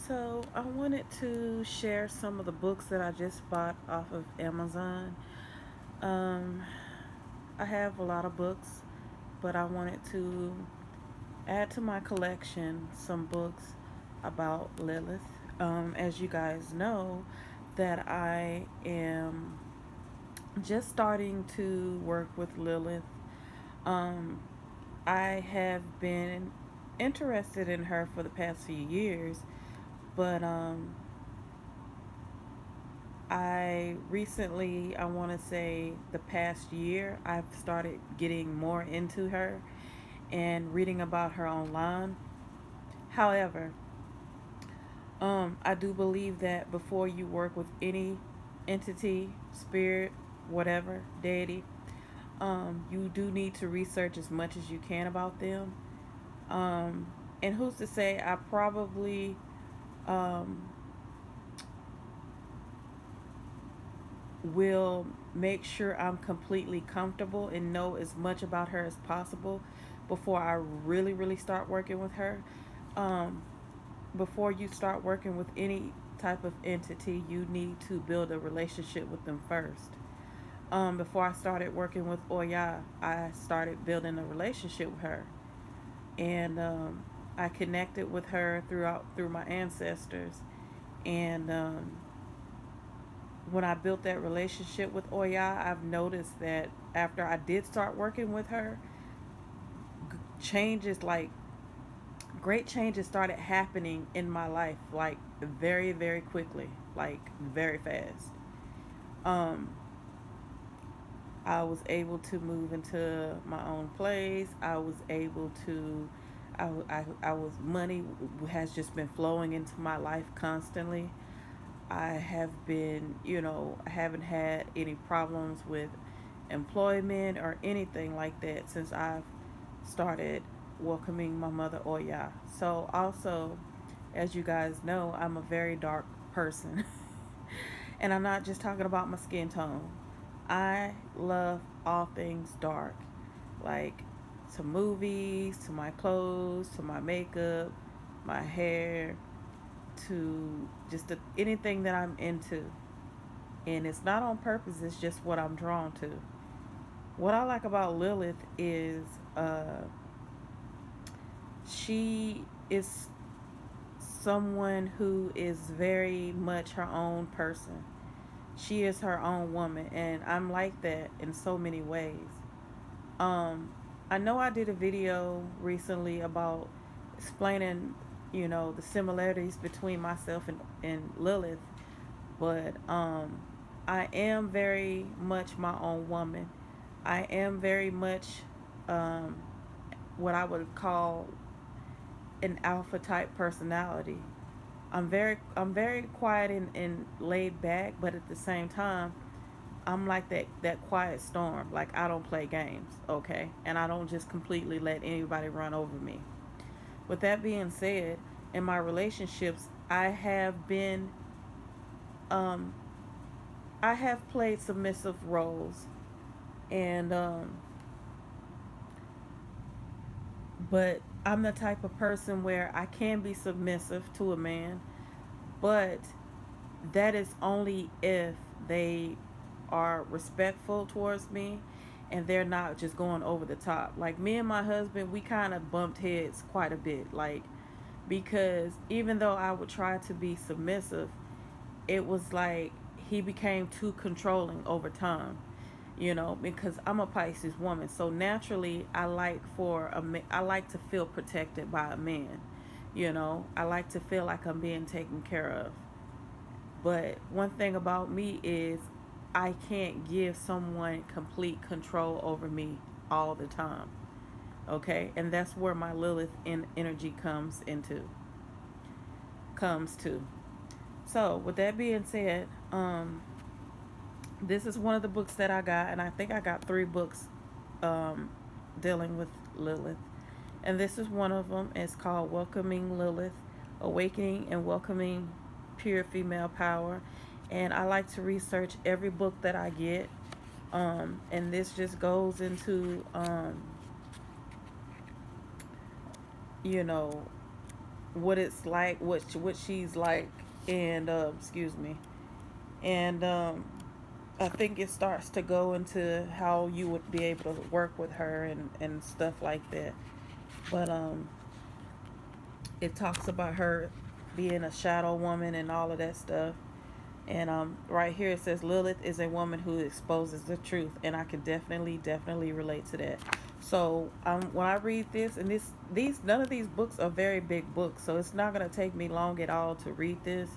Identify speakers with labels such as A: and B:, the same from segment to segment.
A: So, I wanted to share some of the books that I just bought off of Amazon. Um, I have a lot of books, but I wanted to add to my collection some books about Lilith. As you guys know, that I am just starting to work with Lilith. Um, I have been interested in her for the past few years, but I recently, I want to say the past year, I've started getting more into her and reading about her online. However, I do believe that before you work with any entity, spirit, whatever, deity, you do need to research as much as you can about them. Um, and who's to say I probably um, will make sure I'm completely comfortable and know as much about her as possible before I really start working with her. Um, Before you start working with any type of entity, you need to build a relationship with them first. Before I started working with Oya, I started building a relationship with her, and I connected with her through my ancestors. And when I built that relationship with Oya, I've noticed that after I did start working with her, changes like great changes started happening in my life, like very quickly, like very fast. Um, I was able to move into my own place. I was able to, I was, money has just been flowing into my life constantly. I have been, I haven't had any problems with employment or anything like that since I've started welcoming my mother Oya. So, also, as you guys know, I'm a very dark person. And I'm not just talking about my skin tone. I love all things dark, like to movies, to my clothes, to my makeup, my hair, to just anything that I'm into. And it's not on purpose, it's just what I'm drawn to. What I like about Lilith is she is someone who is very much her own person. She is her own woman, and I'm like that in so many ways. Um, I know I did a video recently about explaining, the similarities between myself and Lilith, but I am very much my own woman. I am very much um, what I would call an alpha type personality. I'm very quiet and laid back, but at the same time, I'm like that quiet storm. Like I don't play games, okay? And I don't just completely let anybody run over me. With that being said, in my relationships, um I have played submissive roles, and but I'm the type of person where I can be submissive to a man, but that is only if they are respectful towards me and they're not just going over the top. Like me and my husband, we kind of bumped heads quite a bit. Like, because even though I would try to be submissive, it was like he became too controlling over time. Because I'm a Pisces woman, so naturally I like to feel protected by a man. I like to feel like I'm being taken care of. But one thing about me is I can't give someone complete control over me all the time. Okay? And that's where my Lilith energy comes to. So, with that being said, this is one of the books that I got, and I think I got 3 books um, dealing with Lilith. And this is one of them. It's called Welcoming Lilith, Awakening and Welcoming Pure Female Power. And I like to research every book that I get. And this just goes into, you know, what it's like, what she's like, and excuse me, and I think it starts to go into how you would be able to work with her and stuff like that. But it talks about her being a shadow woman and all of that stuff. And right here it says Lilith is a woman who exposes the truth, and I can definitely relate to that. So when I read this, and these none of these books are very big books, so it's not gonna take me long at all to read this.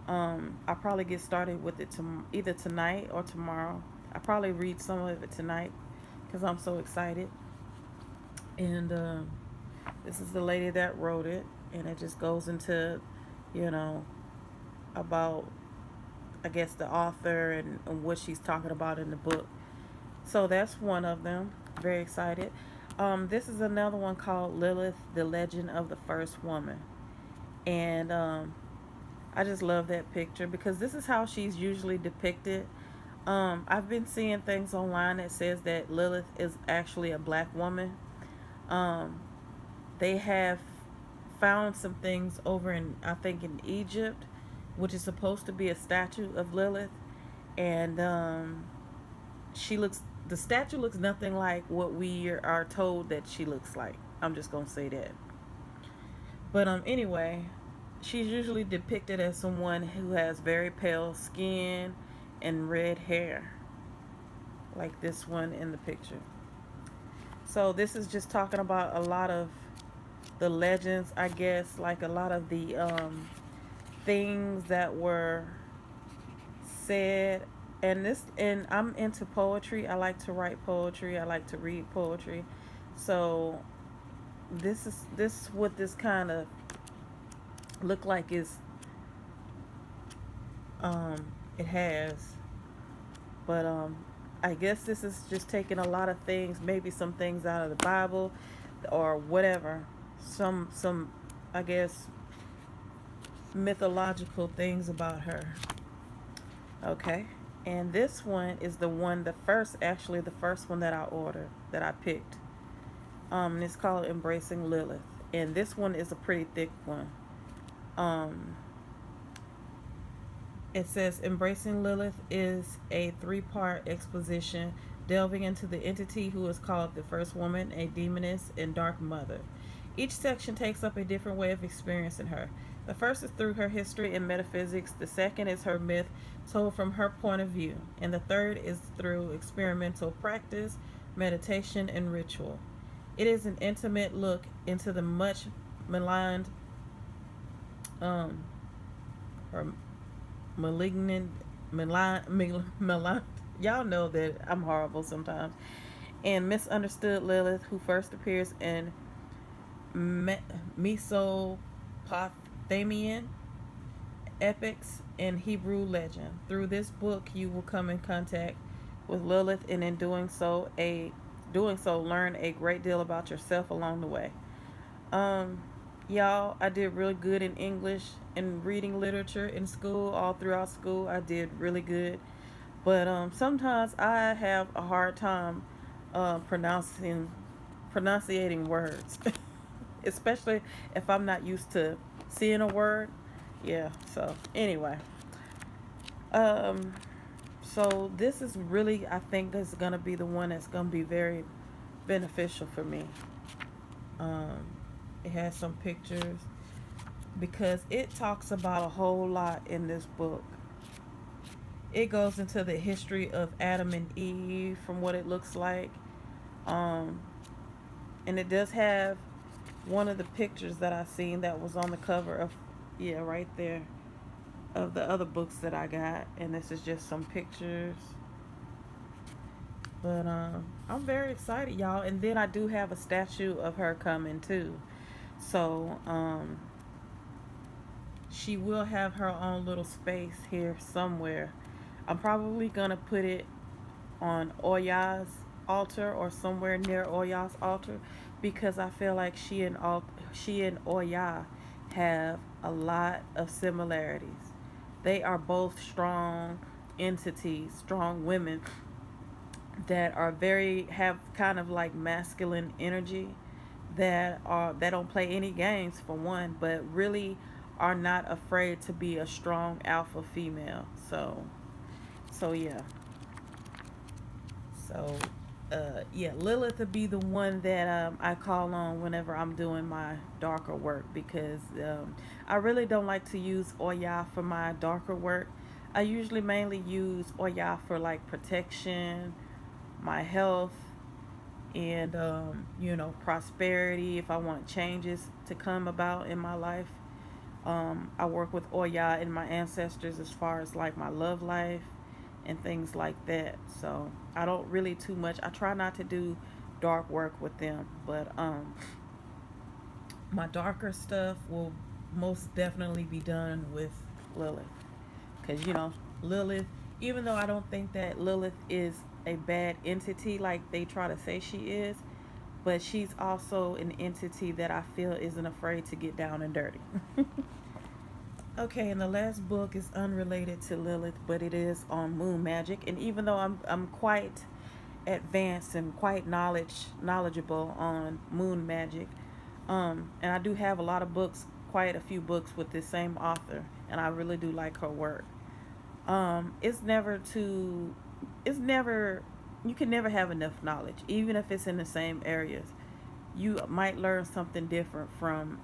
A: I'll probably get started with it either tonight or tomorrow. I probably read some of it tonight because I'm so excited. And this is the lady that wrote it, and it just goes into, you know, about, I guess, the author and what she's talking about in the book. So that's one of them. Very excited. This is another one called Lilith, the Legend of the First Woman. And I just love that picture because this is how she's usually depicted. I've been seeing things online that says that Lilith is actually a black woman. They have found some things over in, I think, in Egypt, which is supposed to be a statue of Lilith, and the statue looks nothing like what we are told that she looks like. I'm just gonna say that. But anyway, she's usually depicted as someone who has very pale skin and red hair, like this one in the picture. So this is just talking about a lot of the legends, I guess, like a lot of the things that were said. And I'm into poetry. I like to write poetry. I like to read poetry. So this what this kind of look like is it has. But I guess this is just taking a lot of things, maybe some things out of the Bible or whatever. Some I guess mythological things about her. Okay. And this one is the first one that I ordered, that I picked. And it's called Embracing Lilith. And this one is a pretty thick one. It says Embracing Lilith is a 3-part exposition delving into the entity who is called the first woman, a demoness, and dark mother. Each section takes up a different way of experiencing her. The first is through her history and metaphysics, the second is her myth told from her point of view, and the third is through experimental practice, meditation, and ritual. It is an intimate look into the much maligned or maligned, y'all know that I'm horrible sometimes, and misunderstood Lilith, who first appears in Mesopotamian epics and Hebrew legend. Through this book, you will come in contact with Lilith, and in doing so, learn a great deal about yourself along the way. Y'all, I did really good in English and reading literature in school. All throughout school, I did really good. But sometimes I have a hard time pronunciating words, especially if I'm not used to seeing a word. Yeah. So anyway, so this is really, I think, this is gonna be the one that's gonna be very beneficial for me. It has some pictures because it talks about a whole lot in this book. It goes into the history of Adam and Eve from what it looks like. And it does have one of the pictures that I seen that was on the cover of, yeah, right there, of the other books that I got. And this is just some pictures. But I'm very excited, y'all. And then I do have a statue of her coming too. So she will have her own little space here somewhere. I'm probably gonna put it on Oya's altar or somewhere near Oya's altar because I feel like she and Oya have a lot of similarities. They are both strong entities, strong women that are have kind of like masculine energy, that don't play any games for one, but really are not afraid to be a strong alpha female. So yeah. So yeah, Lilith would be the one that I call on whenever I'm doing my darker work, because I really don't like to use Oya for my darker work. I usually mainly use Oya for like protection, my health, and prosperity. If I want changes to come about in my life, I work with Oya and my ancestors as far as like my love life and things like that. So I don't really too much. I try not to do dark work with them, but my darker stuff will most definitely be done with Lilith, because Lilith. Even though I don't think that Lilith is a bad entity like they try to say she is, but she's also an entity that I feel isn't afraid to get down and dirty. Okay, and the last book is unrelated to Lilith, but it is on moon magic. And even though I'm quite advanced and quite knowledgeable on moon magic, and I do have a lot of books, quite a few books with this same author, and I really do like her work. It's never too, it's never, you can never have enough knowledge, even if it's in the same areas. You might learn something different from